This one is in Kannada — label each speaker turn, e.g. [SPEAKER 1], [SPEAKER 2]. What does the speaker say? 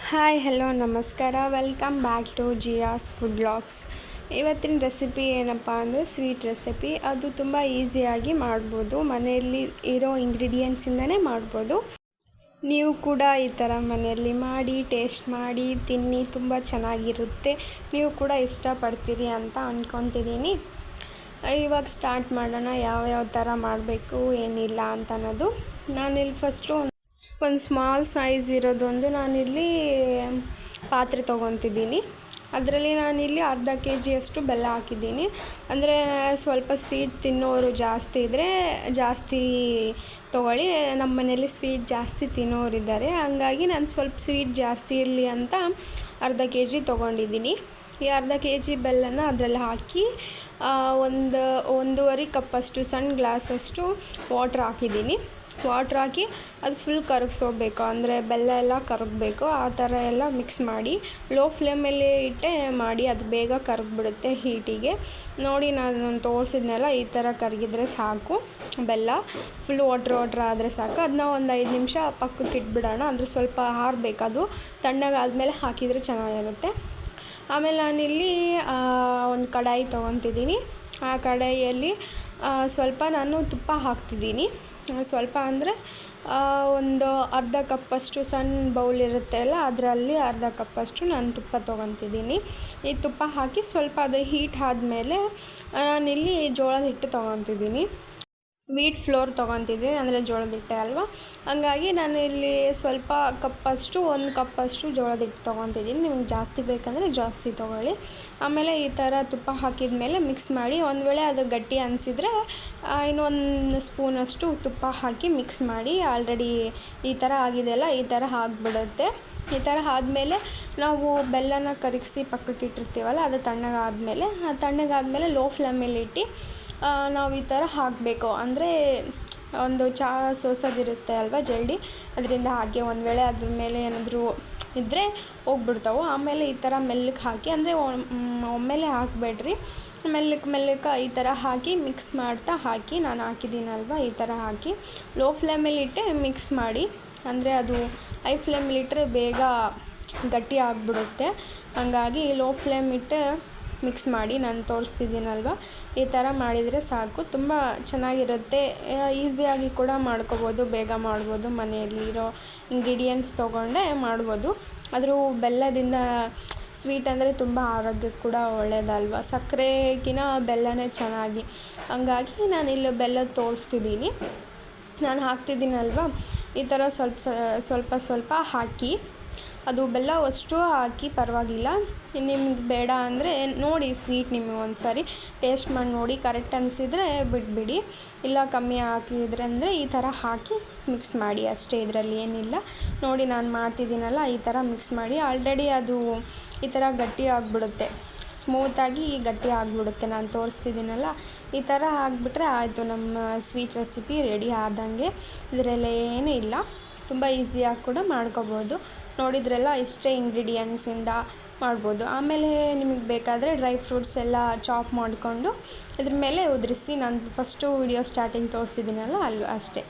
[SPEAKER 1] ಹಾಯ್ ಹಲೋ ನಮಸ್ಕಾರ welcome back to Jiya's food vlogs. ಇವತ್ತಿನ ರೆಸಿಪಿ ಏನಪ್ಪ ಅಂದರೆ ಸ್ವೀಟ್ ರೆಸಿಪಿ. ಅದು ತುಂಬ ಈಸಿಯಾಗಿ ಮಾಡ್ಬೋದು, ಮನೆಯಲ್ಲಿ ಇರೋ ಇಂಗ್ರೀಡಿಯೆಂಟ್ಸಿಂದನೇ ಮಾಡ್ಬೋದು. ನೀವು ಕೂಡ ಈ ಥರ ಮನೆಯಲ್ಲಿ ಮಾಡಿ ಟೇಸ್ಟ್ ಮಾಡಿ ತಿನ್ನಿ, ತುಂಬ ಚೆನ್ನಾಗಿರುತ್ತೆ. ನೀವು ಕೂಡ ಇಷ್ಟಪಡ್ತೀರಿ ಅಂತ ಅಂದ್ಕೊತಿದ್ದೀನಿ. ಇವಾಗ ಸ್ಟಾರ್ಟ್ ಮಾಡೋಣ, ಯಾವ್ಯಾವ ಥರ ಮಾಡಬೇಕು ಏನಿಲ್ಲ ಅಂತ ಅನ್ನೋದು. ನಾನಿಲ್ಲಿ ಫಸ್ಟು ಒಂದು ಸ್ಮಾಲ್ ಸೈಜ್ ಇರೋದೊಂದು ನಾನಿಲ್ಲಿ ಪಾತ್ರೆ ತೊಗೊತಿದ್ದೀನಿ. ಅದರಲ್ಲಿ ನಾನಿಲ್ಲಿ ಅರ್ಧ KGಯಷ್ಟು ಬೆಲ್ಲ ಹಾಕಿದ್ದೀನಿ. ಅಂದರೆ ಸ್ವಲ್ಪ ಸ್ವೀಟ್ ತಿನ್ನೋರು ಜಾಸ್ತಿ ಇದ್ದರೆ ಜಾಸ್ತಿ ತೊಗೊಳ್ಳಿ. ನಮ್ಮ ಮನೇಲಿ ಸ್ವೀಟ್ ಜಾಸ್ತಿ ತಿನ್ನೋರಿದ್ದಾರೆ, ಹಂಗಾಗಿ ನಾನು ಸ್ವಲ್ಪ ಸ್ವೀಟ್ ಜಾಸ್ತಿ ಇರಲಿ ಅಂತ ಅರ್ಧ KG ತೊಗೊಂಡಿದ್ದೀನಿ. ಈ ಅರ್ಧ KG ಬೆಲ್ಲನ ಅದರಲ್ಲಿ ಹಾಕಿ ಒಂದೂವರೆ ಕಪ್ಪಷ್ಟು ಸಣ್ಣ ಗ್ಲಾಸಷ್ಟು ವಾಟ್ರ್ ಹಾಕಿದ್ದೀನಿ. ವಾಟ್ರ್ ಹಾಕಿ ಅದು ಫುಲ್ ಕರಗಿಸೋಗ್ಬೇಕು, ಅಂದರೆ ಬೆಲ್ಲ ಎಲ್ಲ ಕರಗಬೇಕು. ಆ ಥರ ಎಲ್ಲ ಮಿಕ್ಸ್ ಮಾಡಿ ಲೋ ಫ್ಲೇಮಲ್ಲಿ ಇಟ್ಟೆ ಮಾಡಿ, ಅದು ಬೇಗ ಕರಗಿಬಿಡುತ್ತೆ ಹೀಟಿಗೆ. ನೋಡಿ ನಾನು ತೋರಿಸಿದ್ನೆಲ್ಲ ಈ ಥರ ಕರಗಿದ್ರೆ ಸಾಕು. ಬೆಲ್ಲ ಫುಲ್ ವಾಟ್ರ್ ಆದರೆ ಸಾಕು. ಅದನ್ನ ಒಂದು 5 ನಿಮಿಷ ಪಕ್ಕಕ್ಕೆ ಇಟ್ಬಿಡೋಣ, ಅಂದರೆ ಸ್ವಲ್ಪ ಆರಬೇಕು. ಅದು ತಣ್ಣಗಾದ್ಮೇಲೆ ಹಾಕಿದರೆ ಚೆನ್ನಾಗಿರುತ್ತೆ. ಆಮೇಲೆ ನಾನಿಲ್ಲಿ ಒಂದು ಕಡಾಯಿ ತೊಗೊತಿದ್ದೀನಿ. ಆ ಕಡಾಯಿಯಲ್ಲಿ ಸ್ವಲ್ಪ ನಾನು ತುಪ್ಪ ಹಾಕ್ತಿದ್ದೀನಿ. ಸ್ವಲ್ಪ ಅಂದರೆ ಒಂದು ಅರ್ಧ ಕಪ್ಪಷ್ಟು ಸಣ್ಣ ಬೌಲ್ ಇರುತ್ತೆ ಅಲ್ಲ, ಅದರಲ್ಲಿ ಅರ್ಧ ಕಪ್ಪಷ್ಟು ನಾನು ತುಪ್ಪ ತೊಗೊತಿದ್ದೀನಿ. ಈ ತುಪ್ಪ ಹಾಕಿ ಸ್ವಲ್ಪ ಅದು ಹೀಟ್ ಆದಮೇಲೆ ನಾನಿಲ್ಲಿ ಜೋಳದ ಹಿಟ್ಟು ತೊಗೊತಿದ್ದೀನಿ. ವೀಟ್ ಫ್ಲೋರ್ ತೊಗೊತಿದ್ದೀನಿ, ಅಂದರೆ ಜೋಳದ ಹಿಟ್ಟೆ ಅಲ್ವಾ, ಹಂಗಾಗಿ ನಾನು ಇಲ್ಲಿ ಸ್ವಲ್ಪ ಒಂದು ಕಪ್ಪಷ್ಟು ಜೋಳದ ಹಿಟ್ಟು ತೊಗೊತಿದ್ದೀನಿ. ನಿಮಗೆ ಜಾಸ್ತಿ ಬೇಕಂದರೆ ಜಾಸ್ತಿ ತೊಗೊಳ್ಳಿ. ಆಮೇಲೆ ಈ ಥರ ತುಪ್ಪ ಹಾಕಿದ ಮೇಲೆ ಮಿಕ್ಸ್ ಮಾಡಿ, ಒಂದು ವೇಳೆ ಅದು ಗಟ್ಟಿ ಅನಿಸಿದರೆ ಇನ್ನೊಂದು ಸ್ಪೂನಷ್ಟು ತುಪ್ಪ ಹಾಕಿ ಮಿಕ್ಸ್ ಮಾಡಿ. ಆಲ್ರೆಡಿ ಈ ಥರ ಆಗಿದೆಯಲ್ಲ, ಈ ಥರ ಆಗಿಬಿಡುತ್ತೆ. ಈ ಥರ ಆದಮೇಲೆ ನಾವು ಬೆಲ್ಲನ ಕರಗಿಸಿ ಪಕ್ಕಕ್ಕೆ ಇಟ್ಟಿರ್ತೀವಲ್ಲ, ಅದು ತಣ್ಣಗಾದಮೇಲೆ ಲೋ ಫ್ಲೇಮಲ್ಲಿ ಇಟ್ಟು ನಾವು ಈ ಥರ ಹಾಕಬೇಕು. ಅಂದರೆ ಒಂದು ಚಹಾ ಸೋಸೋದಿರುತ್ತೆ ಅಲ್ವಾ, ಜಲ್ಡಿ, ಅದರಿಂದ ಹಾಗೆ ಒಂದು ವೇಳೆ ಅದ್ರ ಮೇಲೆ ಏನಾದರೂ ಇದ್ದರೆ ಹೋಗ್ಬಿಡ್ತಾವೆ. ಆಮೇಲೆ ಈ ಥರ ಮೆಲ್ಲಕ್ಕೆ ಹಾಕಿ, ಅಂದರೆ ಒಮ್ಮೆಲೆ ಹಾಕಬೇಡ್ರಿ, ಮೆಲ್ಲಕ್ಕೆ ಈ ಥರ ಹಾಕಿ ಮಿಕ್ಸ್ ಮಾಡ್ತಾ ಹಾಕಿ. ನಾನು ಹಾಕಿದ್ದೀನಲ್ವ, ಈ ಥರ ಹಾಕಿ ಲೋ ಫ್ಲೇಮಲ್ಲಿ ಇಟ್ಟೆ ಮಿಕ್ಸ್ ಮಾಡಿ. ಅಂದರೆ ಅದು ಹೈ ಫ್ಲೇಮಲ್ಲಿ ಇಟ್ಟರೆ ಬೇಗ ಗಟ್ಟಿ ಆಗಿಬಿಡುತ್ತೆ, ಹಂಗಾಗಿ ಲೋ ಫ್ಲೇಮ್ ಇಟ್ಟು ಮಿಕ್ಸ್ ಮಾಡಿ. ನಾನು ತೋರಿಸ್ತಿದ್ದೀನಲ್ವ, ಈ ಥರ ಮಾಡಿದರೆ ಸಾಕು. ತುಂಬ ಚೆನ್ನಾಗಿರುತ್ತೆ, ಈಸಿಯಾಗಿ ಕೂಡ ಮಾಡ್ಕೋಬೋದು, ಬೇಗ ಮಾಡ್ಬೋದು. ಮನೆಯಲ್ಲಿರೋ ಇಂಗ್ರೀಡಿಯೆಂಟ್ಸ್ ತೊಗೊಂಡೇ ಮಾಡ್ಬೋದು. ಆದರೂ ಬೆಲ್ಲದಿಂದ ಸ್ವೀಟ್ ಅಂದರೆ ತುಂಬ ಆರೋಗ್ಯಕ್ಕೆ ಕೂಡ ಒಳ್ಳೆಯದಲ್ವ, ಸಕ್ಕರೆಗಿನ ಬೆಲ್ಲನೇ ಚೆನ್ನಾಗಿ. ಹಂಗಾಗಿ ನಾನಿಲ್ಲಿ ಬೆಲ್ಲ ತೋರಿಸ್ತಿದ್ದೀನಿ. ನಾನು ಹಾಕ್ತಿದ್ದೀನಲ್ವ, ಈ ಥರ ಸ್ವಲ್ಪ ಹಾಕಿ, ಅದು ಬೆಲ್ಲ ಅಷ್ಟು ಹಾಕಿ ಪರವಾಗಿಲ್ಲ. ನಿಮಗೆ ಬೇಡ ಅಂದರೆ ನೋಡಿ, ಸ್ವೀಟ್ ನಿಮಗೆ ಒಂದು ಸಾರಿ ಟೇಸ್ಟ್ ಮಾಡಿ ನೋಡಿ, ಕರೆಕ್ಟ್ ಅನಿಸಿದರೆ ಬಿಟ್ಬಿಡಿ. ಇಲ್ಲ ಕಮ್ಮಿ ಹಾಕಿದ್ರೆ ಅಂದರೆ ಈ ಥರ ಹಾಕಿ ಮಿಕ್ಸ್ ಮಾಡಿ ಅಷ್ಟೇ, ಇದರಲ್ಲಿ ಏನಿಲ್ಲ. ನೋಡಿ ನಾನು ಮಾಡ್ತಿದ್ದೀನಲ್ಲ, ಈ ಥರ ಮಿಕ್ಸ್ ಮಾಡಿ. ಆಲ್ರೆಡಿ ಅದು ಈ ಥರ ಗಟ್ಟಿ ಆಗಿಬಿಡುತ್ತೆ, ಸ್ಮೂತಾಗಿ ಗಟ್ಟಿ ಆಗಿಬಿಡುತ್ತೆ. ನಾನು ತೋರಿಸ್ತಿದ್ದೀನಲ್ಲ, ಈ ಥರ ಆಗಿಬಿಟ್ರೆ ಆಯಿತು, ನಮ್ಮ ಸ್ವೀಟ್ ರೆಸಿಪಿ ರೆಡಿ ಆದಂಗೆ. ಇದರಲ್ಲಿ ಏನೂ ಇಲ್ಲ, ತುಂಬ ಈಸಿಯಾಗಿ ಕೂಡ ಮಾಡ್ಕೋಬೋದು. ನೋಡಿದ್ರಲ್ಲ, ಇಷ್ಟೇ ಇಂಗ್ರೀಡಿಯೆಂಟ್ಸಿಂದ ಮಾಡ್ಬೋದು. ಆಮೇಲೆ ನಿಮಗೆ ಬೇಕಾದರೆ ಡ್ರೈ ಫ್ರೂಟ್ಸ್ ಎಲ್ಲ ಚಾಪ್ ಮಾಡಿಕೊಂಡು ಇದ್ರ ಮೇಲೆ ಉದುರಿಸಿ. ನಾನು ಫಸ್ಟು ವಿಡಿಯೋ ಸ್ಟಾರ್ಟಿಂಗ್ ತೋರಿಸ್ತಿದ್ದೀನಲ್ಲ ಅಷ್ಟೇ.